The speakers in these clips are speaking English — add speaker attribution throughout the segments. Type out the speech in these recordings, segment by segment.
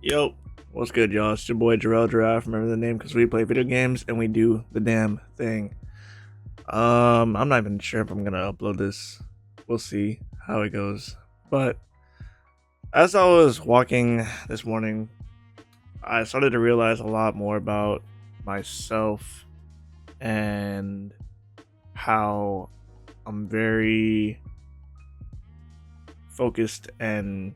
Speaker 1: Yo, what's good, y'all? It's your boy JarelGiraffe. Remember the name because we play video games and we do the damn thing. I'm not even sure if I'm gonna upload this. We'll see how it goes. But as I was walking this morning, I started to realize a lot more about myself and how I'm very focused and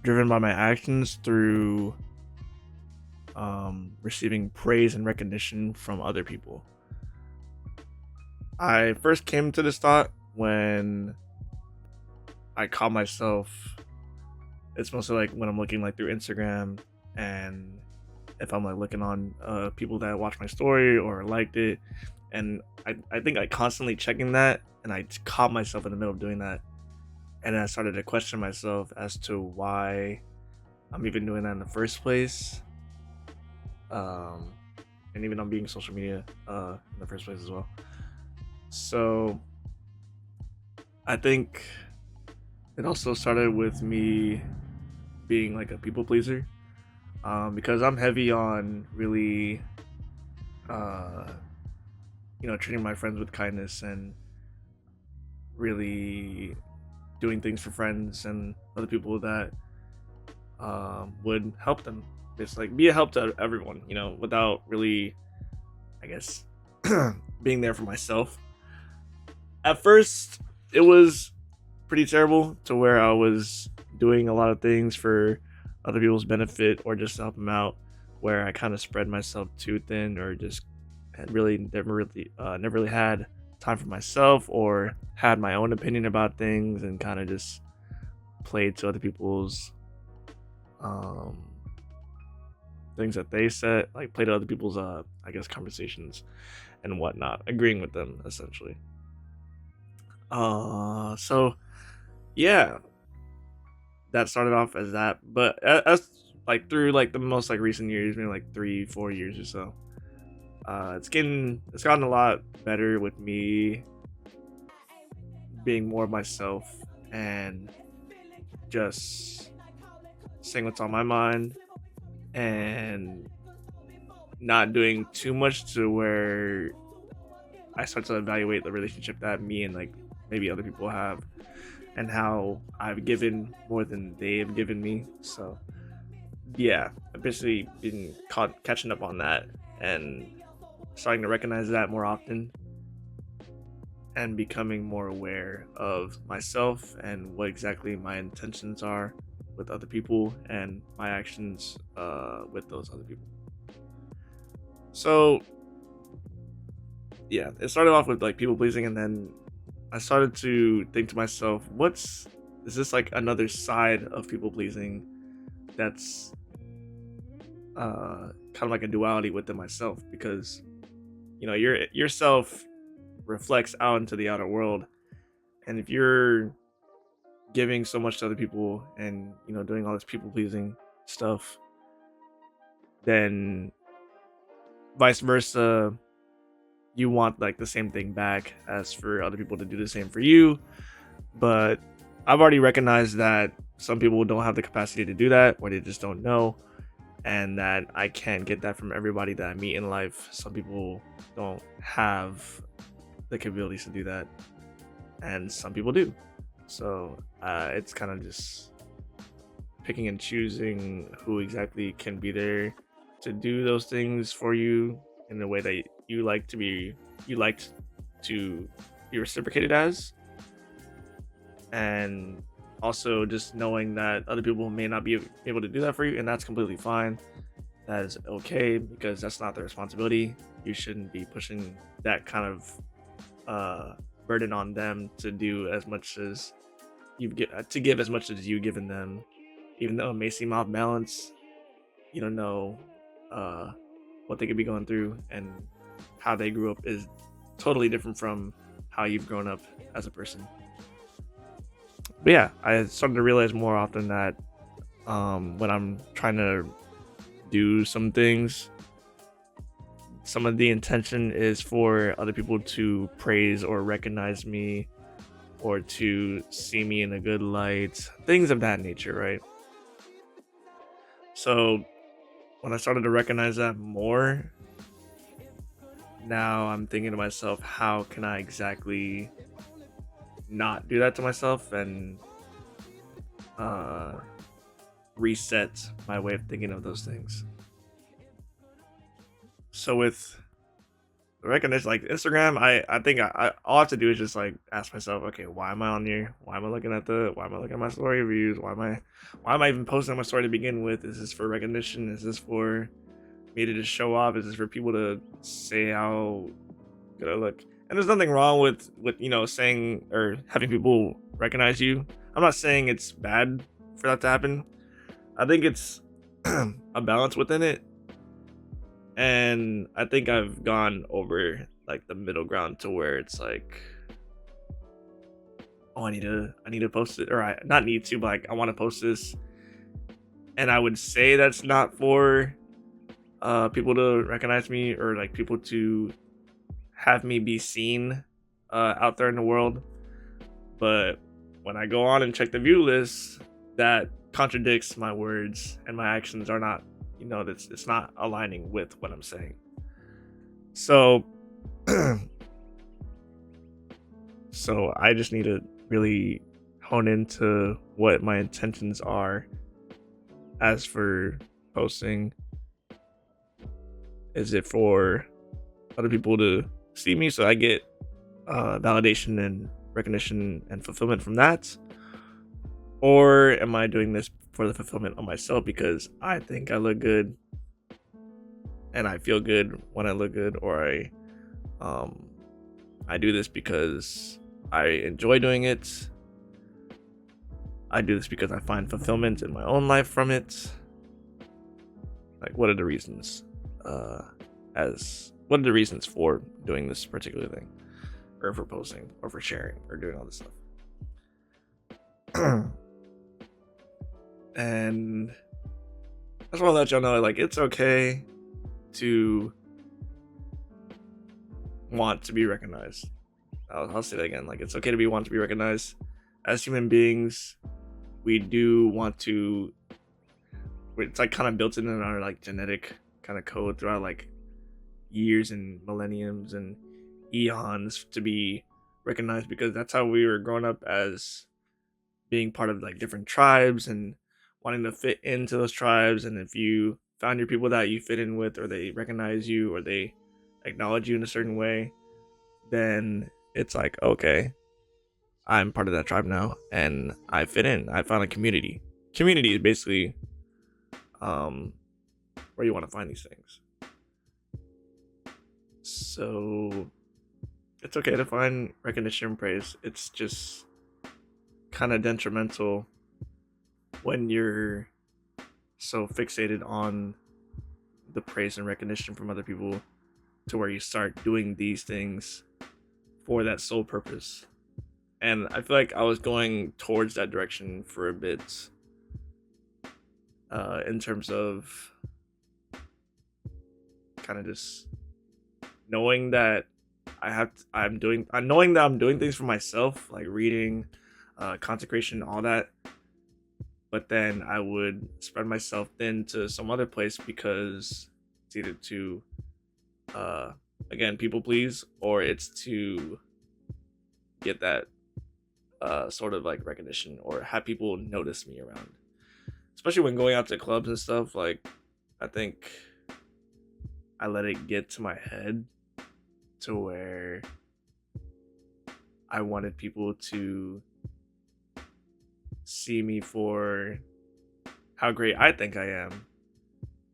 Speaker 1: driven by my actions through receiving praise and recognition from other people. I first came to this thought when I caught myself. It's mostly like when I'm looking like through Instagram, and if I'm like looking on people that watched my story or liked it, and I think I constantly checking that, and I caught myself in the middle of doing that, and then I started to question myself as to why I'm even doing that in the first place, um, and even on being social media in the first place as well. So I think it also started with me being like a people pleaser, because I'm heavy on really, uh, treating my friends with kindness and really doing things for friends and other people that would help them. Just like be a help to everyone, without really, I guess, being there for myself. At first, it was pretty terrible to where I was doing a lot of things for other people's benefit or just to help them out, where I kind of spread myself too thin or just had really never really had time for myself or had my own opinion about things and kind of just played to other people's um things that they said, like played to other people's I guess conversations and whatnot, agreeing with them essentially. So yeah, that started off as that, but as like through like the most like recent years, maybe like 3 4 years or so, it's gotten a lot better with me being more of myself and just saying what's on my mind and not doing too much to where I start to evaluate the relationship that me and like maybe other people have and how I've given more than they have given me. So yeah, I've basically been caught catching up on that and starting to recognize that more often and becoming more aware of myself and what exactly my intentions are with other people and my actions with those other people. So yeah, it started off with like people pleasing, and then I started to think to myself, what's is this like another side of people pleasing that's kind of like a duality within myself, because yourself reflects out into the outer world, and if you're giving so much to other people and doing all this people pleasing stuff, then vice versa, you want like the same thing back as for other people to do the same for you. But I've already recognized that some people don't have the capacity to do that, or they just don't know, and that I can't get that from everybody that I meet in life. Some people don't have the capabilities to do that, and some people do. So it's kind of just picking and choosing who exactly can be there to do those things for you in the way that you like to be reciprocated as, and also just knowing that other people may not be able to do that for you, and that's completely fine. That is okay, because that's not their responsibility. You shouldn't be pushing that kind of burden on them to do as much as to give as much as you've given them, even though it may seem off balance. You don't know uh, what they could be going through, and how they grew up is totally different from how you've grown up as a person. But yeah, I started to realize more often that when I'm trying to do some things, some of the intention is for other people to praise or recognize me or to see me in a good light, things of that nature, right? So when I started to recognize that more, now I'm thinking to myself, how can I exactly not do that to myself and uh, reset my way of thinking of those things? So with the recognition, like Instagram, I think I all I have to do is just like ask myself, okay, why am I on here? Why am I looking at my story views? Why am I even posting my story to begin with? Is this for recognition? Is this for me to just show off? Is this for people to say how good I look? And there's nothing wrong with saying or having people recognize you. I'm not saying it's bad for that to happen. I think it's a balance within it, and I think I've gone over like the middle ground to where it's like, oh, I need to post it, or I not need to, but like I want to post this, and I would say that's not for people to recognize me or like people to have me be seen out there in the world. But when I go on and check the view list, that contradicts my words, and my actions are not, it's not aligning with what I'm saying. So, so I just need to really hone into what my intentions are. As for posting, is it for other people to see me so I get validation and recognition and fulfillment from that? Or am I doing this for the fulfillment of myself because I think I look good and I feel good when I look good, or I do this because I enjoy doing it. I do this because I find fulfillment in my own life from it. Like, what are the reasons? What are the reasons for doing this particular thing, or for posting, or for sharing, or doing all this stuff? And I just want to let y'all know, like, it's okay to want to be recognized. I'll say that again. Like, it's okay to want to be recognized. As human beings, we do want to. It's like kind of built in our like genetic kind of code throughout like years and millenniums and eons to be recognized, because that's how we were growing up, as being part of like different tribes and wanting to fit into those tribes. And if you found your people that you fit in with, or they recognize you, or they acknowledge you in a certain way, then it's like, okay, I'm part of that tribe now and I fit in. I found a community. Community is basically where you want to find these things. So it's okay to find recognition and praise. It's just kind of detrimental when you're so fixated on the praise and recognition from other people to where you start doing these things for that sole purpose. And I feel like I was going towards that direction for a bit, in terms of kind of just knowing that knowing that I'm doing things for myself, like reading, consecration, all that. But then I would spread myself thin to some other place because it's either to, again, people please, or it's to get that sort of like recognition or have people notice me around. Especially when going out to clubs and stuff, like, I think I let it get to my head to where I wanted people to see me for how great I think I am.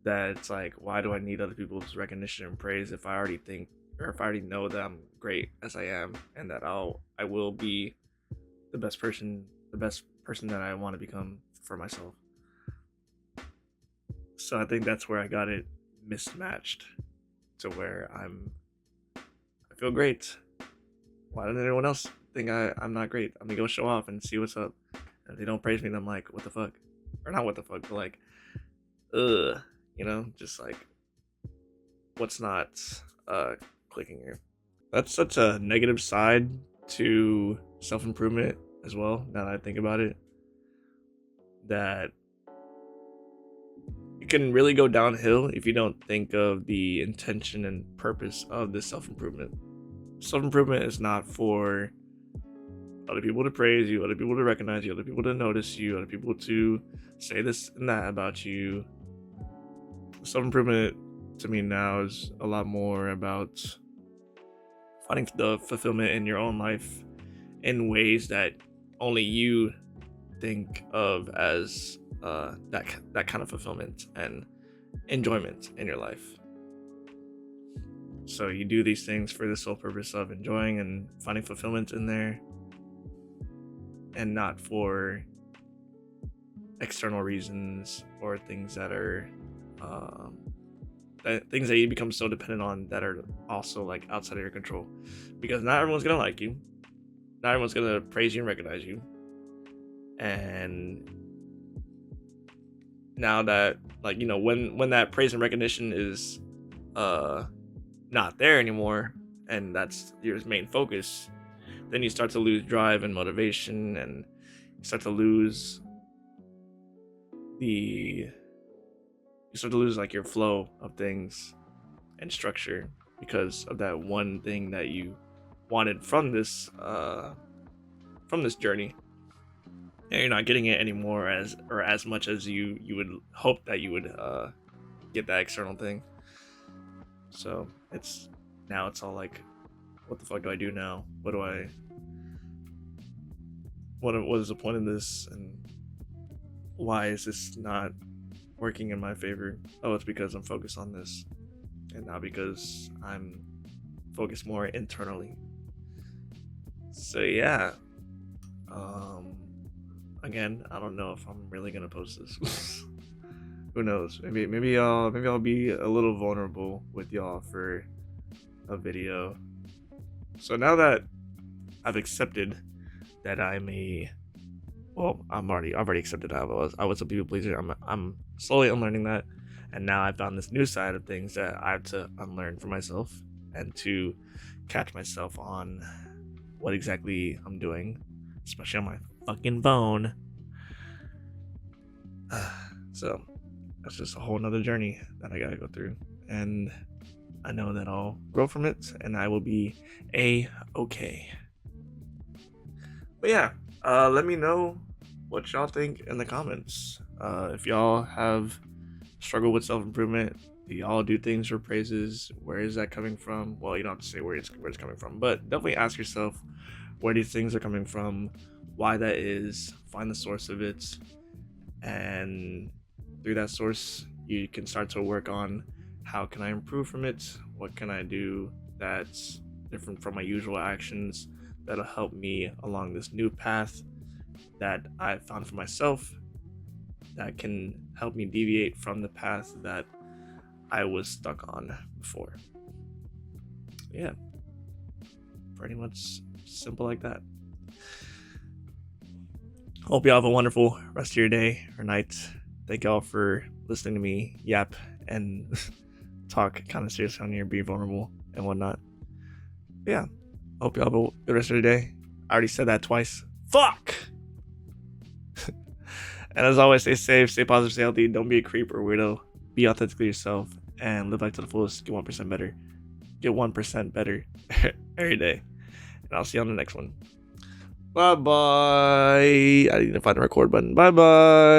Speaker 1: That it's like, why do I need other people's recognition and praise if I already think, or if I already know that I'm great as I am, and that I will be the best person that I want to become for myself. So I think that's where I got it mismatched, to where I feel great. Why doesn't anyone else think I'm not great? I'm gonna go show off and see what's up. And if they don't praise me, then I'm like, what the fuck? Or not what the fuck, but like, ugh, just like, what's not clicking here. That's such a negative side to self-improvement as well, now that I think about it, that can really go downhill if you don't think of the intention and purpose of this self-improvement. Self-improvement is not for other people to praise you, other people to recognize you, other people to notice you, other people to say this and that about you. Self-improvement to me now is a lot more about finding the fulfillment in your own life in ways that only you think of as that kind of fulfillment and enjoyment in your life. So you do these things for the sole purpose of enjoying and finding fulfillment in there, and not for external reasons or things that are things that you become so dependent on that are also like outside of your control. Because not everyone's gonna like you, not everyone's gonna praise you and recognize you. And now that, like, you know, when that praise and recognition is not there anymore, and that's your main focus, then you start to lose drive and motivation, and you start to lose like your flow of things and structure because of that one thing that you wanted from this journey, and you're not getting it anymore as much as you would hope that you would get that external thing. So it's all like, what the fuck do I do now? What is the point of this, and why is this not working in my favor? Oh, it's because I'm focused on this, and not because I'm focused more internally. So yeah, again, I don't know if I'm really gonna post this. Who knows? Maybe I'll be a little vulnerable with y'all for a video. So now that I've accepted that I've already accepted I was a people pleaser. I'm slowly unlearning that, and now I've found this new side of things that I have to unlearn for myself, and to catch myself on what exactly I'm doing, especially on my fucking phone. So that's just a whole nother journey that I gotta go through, and I know that I'll grow from it, and I will be okay. But yeah, let me know what y'all think in the comments. If y'all have struggled with self-improvement, do y'all do things for praises? Where is that coming from? Well, you don't have to say where it's coming from, but definitely ask yourself where these things are coming from, why that is, find the source of it, and through that source, you can start to work on how can I improve from it? What can I do that's different from my usual actions that'll help me along this new path that I found for myself, that can help me deviate from the path that I was stuck on before. Yeah, pretty much simple like that. Hope y'all have a wonderful rest of your day or night. Thank y'all for listening to me yap and talk kind of seriously on here, be vulnerable and whatnot. But yeah, hope y'all have a good rest of your day. I already said that twice. Fuck! And as always, stay safe, stay positive, stay healthy. Don't be a creep or weirdo. Be authentically yourself and live life to the fullest. Get 1% better. Get 1% better every day. And I'll see you on the next one. Bye-bye. I didn't find the record button. Bye-bye.